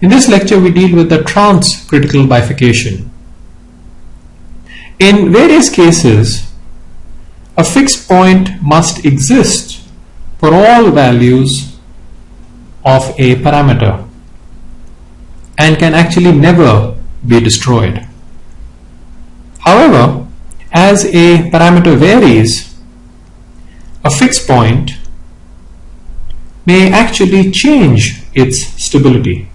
In this lecture, we deal with the transcritical bifurcation. In various cases, a fixed point must exist for all values of a parameter and can actually never be destroyed. However, as a parameter varies, a fixed point may actually change its stability.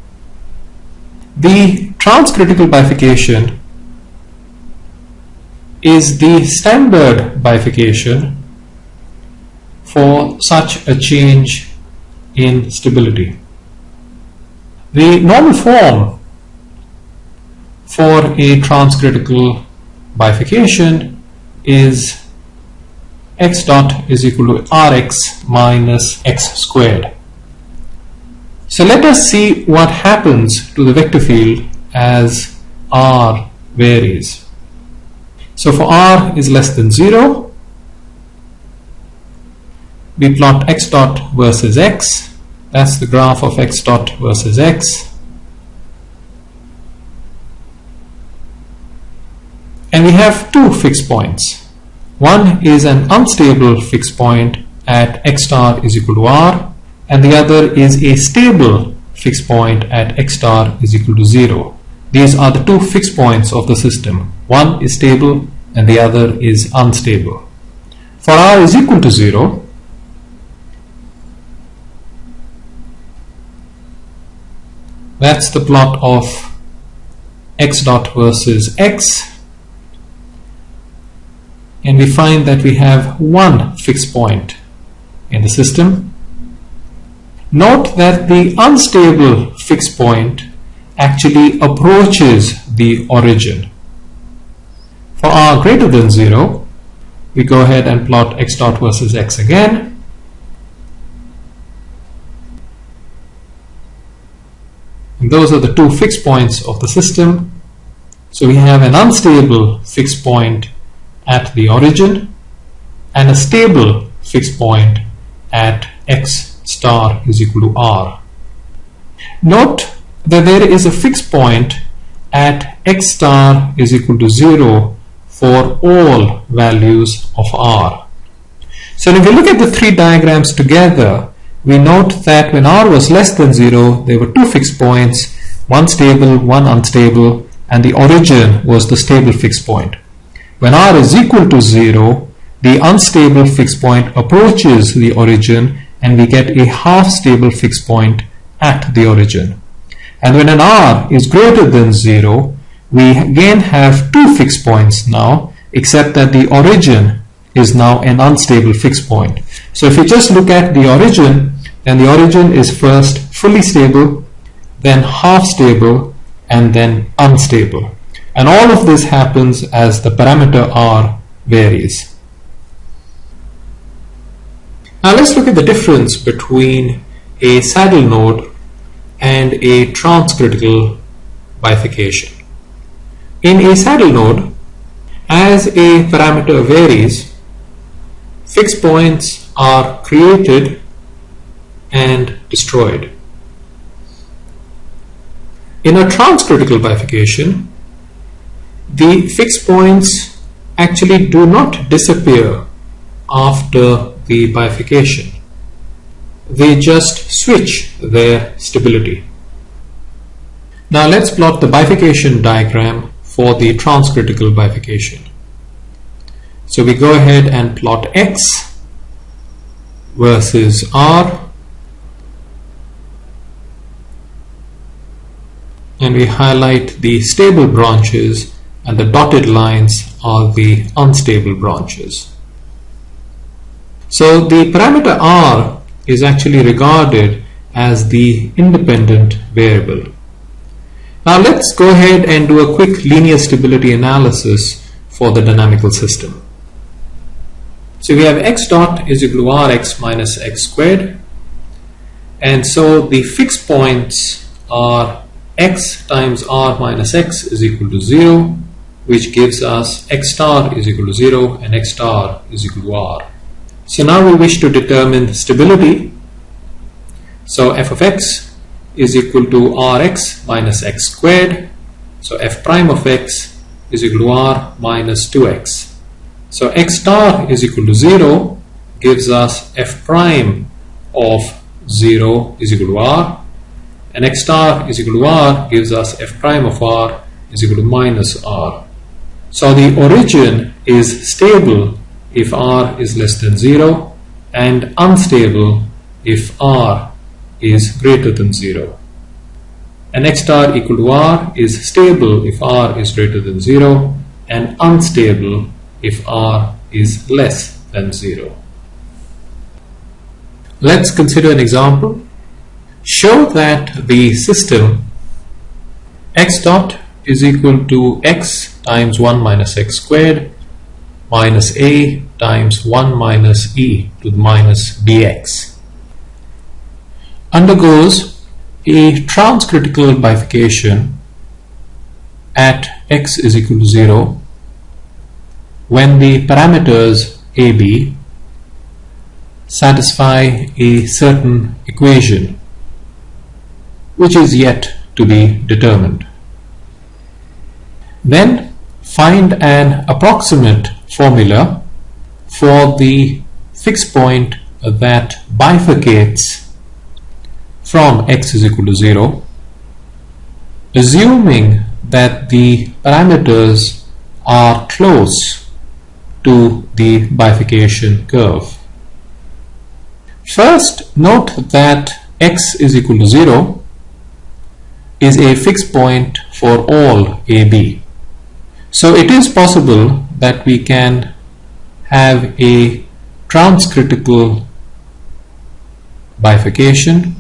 The transcritical bifurcation is the standard bifurcation for such a change in stability. The normal form for a transcritical bifurcation is x dot is equal to rx minus x squared. So let us see what happens to the vector field as r varies. So for r is less than 0, we plot x dot versus x. That's the graph of x dot versus x. And we have two fixed points. One is an unstable fixed point at x star is equal to r, and the other is a stable fixed point at x star is equal to 0. These are the two fixed points of the system. One is stable and the other is unstable. For r is equal to 0, that's the plot of x dot versus x. And we find that we have one fixed point in the system. Note that the unstable fixed point actually approaches the origin. For r greater than 0, we go ahead and plot x dot versus x again. And those are the two fixed points of the system. So we have an unstable fixed point at the origin and a stable fixed point at x star is equal to r. Note that there is a fixed point at x star is equal to 0 for all values of r. So if we look at the three diagrams together, we note that when r was less than 0, there were two fixed points, one stable, one unstable, and the origin was the stable fixed point. When r is equal to 0, the unstable fixed point approaches the origin and we get a half stable fixed point at the origin. And when an r is greater than 0, we again have two fixed points now, except that the origin is now an unstable fixed point. So if you just look at the origin, then the origin is first fully stable, then half stable, and then unstable. And all of this happens as the parameter r varies. Now let's look at the difference between a saddle node and a transcritical bifurcation. In a saddle node, as a parameter varies, fixed points are created and destroyed. In a transcritical bifurcation, the fixed points actually do not disappear after the bifurcation. They just switch their stability. Now let's plot the bifurcation diagram for the transcritical bifurcation. So we go ahead and plot x versus r, and we highlight the stable branches, and the dotted lines are the unstable branches. So the parameter r is actually regarded as the independent variable. Now let's go ahead and do a quick linear stability analysis for the dynamical system. So we have x dot is equal to rx minus x squared, and so the fixed points are x times r minus x is equal to 0, which gives us x star is equal to 0 and x star is equal to r. So now we wish to determine stability. So f of x is equal to Rx minus x squared. So f prime of x is equal to r minus 2x. So x star is equal to 0 gives us f prime of 0 is equal to r, and x star is equal to r gives us f prime of r is equal to minus r. So the origin is stable if r is less than 0 and unstable if r is greater than 0. And x star equal to r is stable if r is greater than 0 and unstable if r is less than 0. Let's consider an example. Show that the system x dot is equal to x times 1 minus x squared minus a times 1 minus e to the minus bx undergoes a transcritical bifurcation at x is equal to 0 when the parameters a, b satisfy a certain equation which is yet to be determined. Then find an approximate formula for the fixed point that bifurcates from x is equal to 0, assuming that the parameters are close to the bifurcation curve. First, note that x is equal to 0 is a fixed point for all AB. So it is possible that we can have a transcritical bifurcation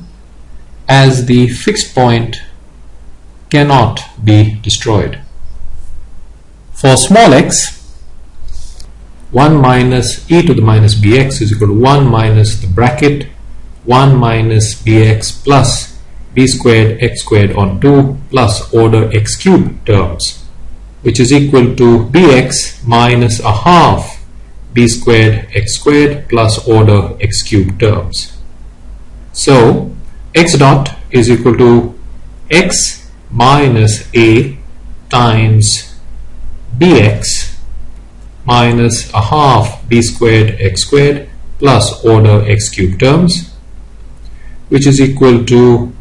as the fixed point cannot be destroyed. For small x, 1 minus e to the minus bx is equal to 1 minus the bracket 1 minus bx plus b squared x squared on 2 plus order x cubed terms, which is equal to bx minus a half b squared x squared plus order x cubed terms. So x dot is equal to x minus a times bx minus a half b squared x squared plus order x cubed terms, which is equal to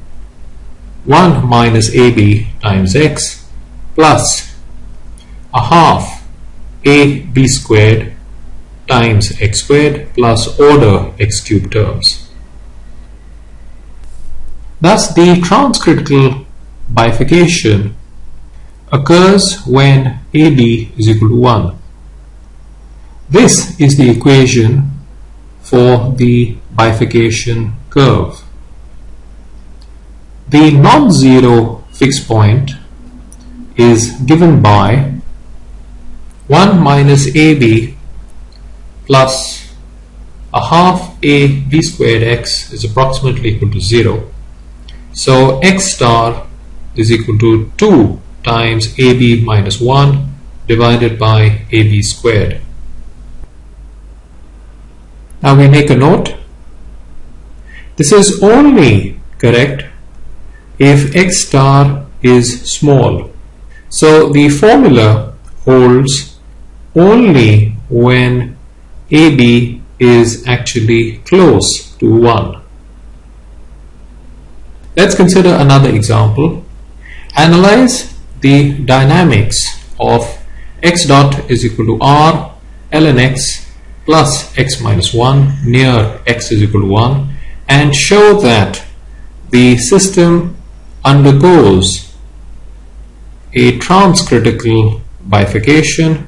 1 minus ab times x plus a half a b squared times x squared plus order x cubed terms. Thus the transcritical bifurcation occurs when AB is equal to 1. This is the equation for the bifurcation curve. The non-zero fixed point is given by 1 minus AB plus a half a b squared x is approximately equal to 0. So x star is equal to 2 times ab minus 1 divided by ab squared. Now we make a note. This is only correct if x star is small. So the formula holds only when AB is actually close to 1. Let's consider another example. Analyze the dynamics of x dot is equal to r ln x plus x minus 1 near x is equal to 1 and show that the system undergoes a transcritical bifurcation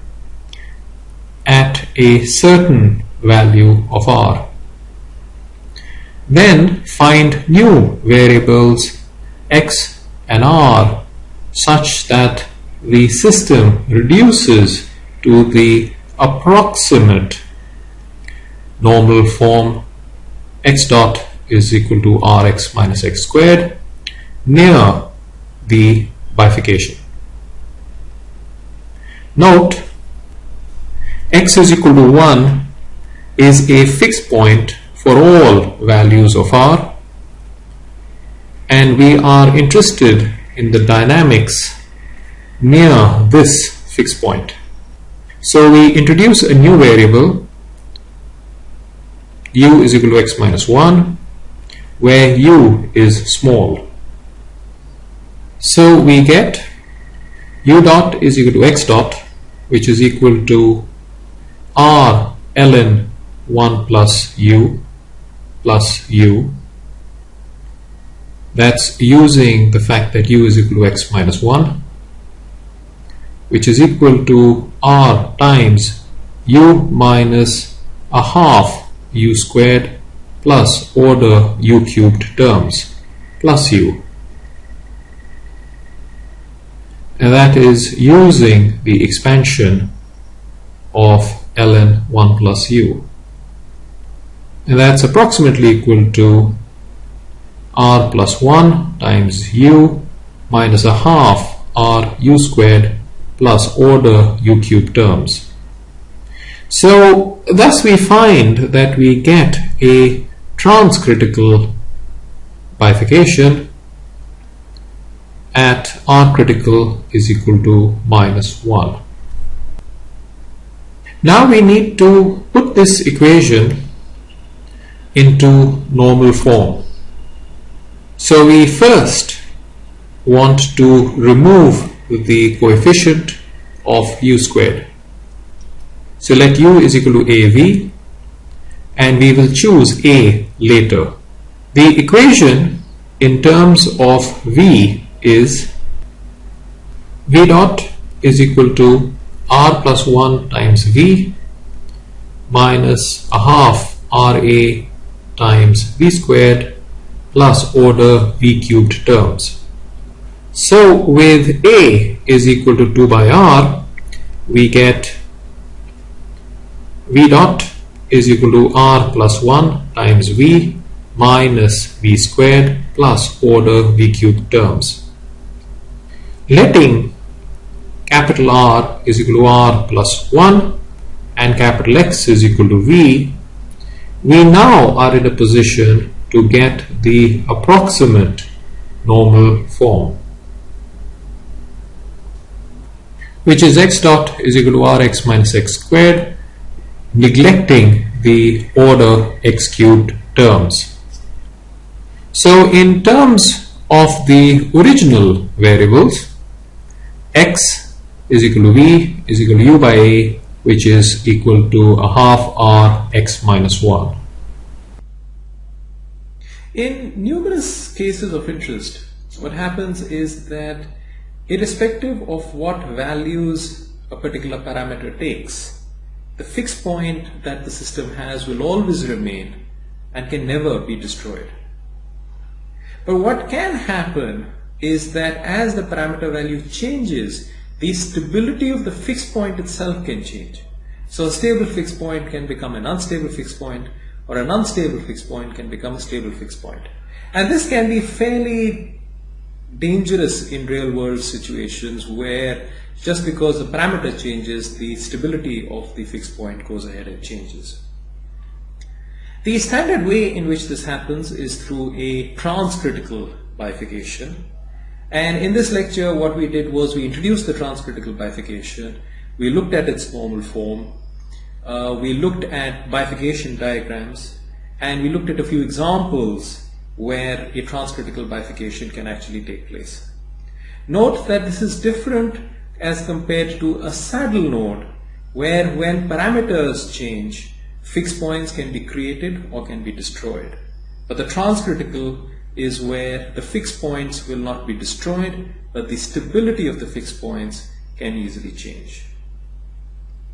at a certain value of r. Then find new variables x and r such that the system reduces to the approximate normal form x dot is equal to rx minus x squared near the bifurcation. Note, x is equal to 1 is a fixed point for all values of r, and we are interested in the dynamics near this fixed point. So we introduce a new variable u is equal to x minus 1, where u is small. So we get u dot is equal to x dot, which is equal to r ln 1 plus u. That's using the fact that u is equal to x minus 1, which is equal to r times u minus a half u squared plus order u cubed terms plus u. And that is using the expansion of ln 1 plus u. And that's approximately equal to r plus 1 times u minus a half r u squared plus order u cubed terms. So thus we find that we get a transcritical bifurcation at r critical is equal to minus 1. Now we need to put this equation into normal form. So we first want to remove the coefficient of u squared. So let u is equal to av, and we will choose a later. The equation in terms of v is v dot is equal to r plus 1 times v minus a half ra times v squared plus order v cubed terms. So with a is equal to 2 by r, we get v dot is equal to r plus 1 times v minus v squared plus order v cubed terms. Letting capital R is equal to r plus 1 and capital X is equal to v, we now are in a position to get the approximate normal form, which is x dot is equal to rx minus x squared, neglecting the order x cubed terms. So in terms of the original variables, x is equal to v is equal to u by a, which is equal to a half r x minus 1. In numerous cases of interest, what happens is that irrespective of what values a particular parameter takes, the fixed point that the system has will always remain and can never be destroyed. But what can happen is that as the parameter value changes, the stability of the fixed point itself can change. So a stable fixed point can become an unstable fixed point, or an unstable fixed point can become a stable fixed point. And this can be fairly dangerous in real world situations where just because the parameter changes, the stability of the fixed point goes ahead and changes. The standard way in which this happens is through a transcritical bifurcation. And in this lecture, what we did was we introduced the transcritical bifurcation. We looked at its normal form. We looked at bifurcation diagrams, and we looked at a few examples where a transcritical bifurcation can actually take place. Note that this is different as compared to a saddle node, where when parameters change, fixed points can be created or can be destroyed. But the transcritical is where the fixed points will not be destroyed, but the stability of the fixed points can easily change.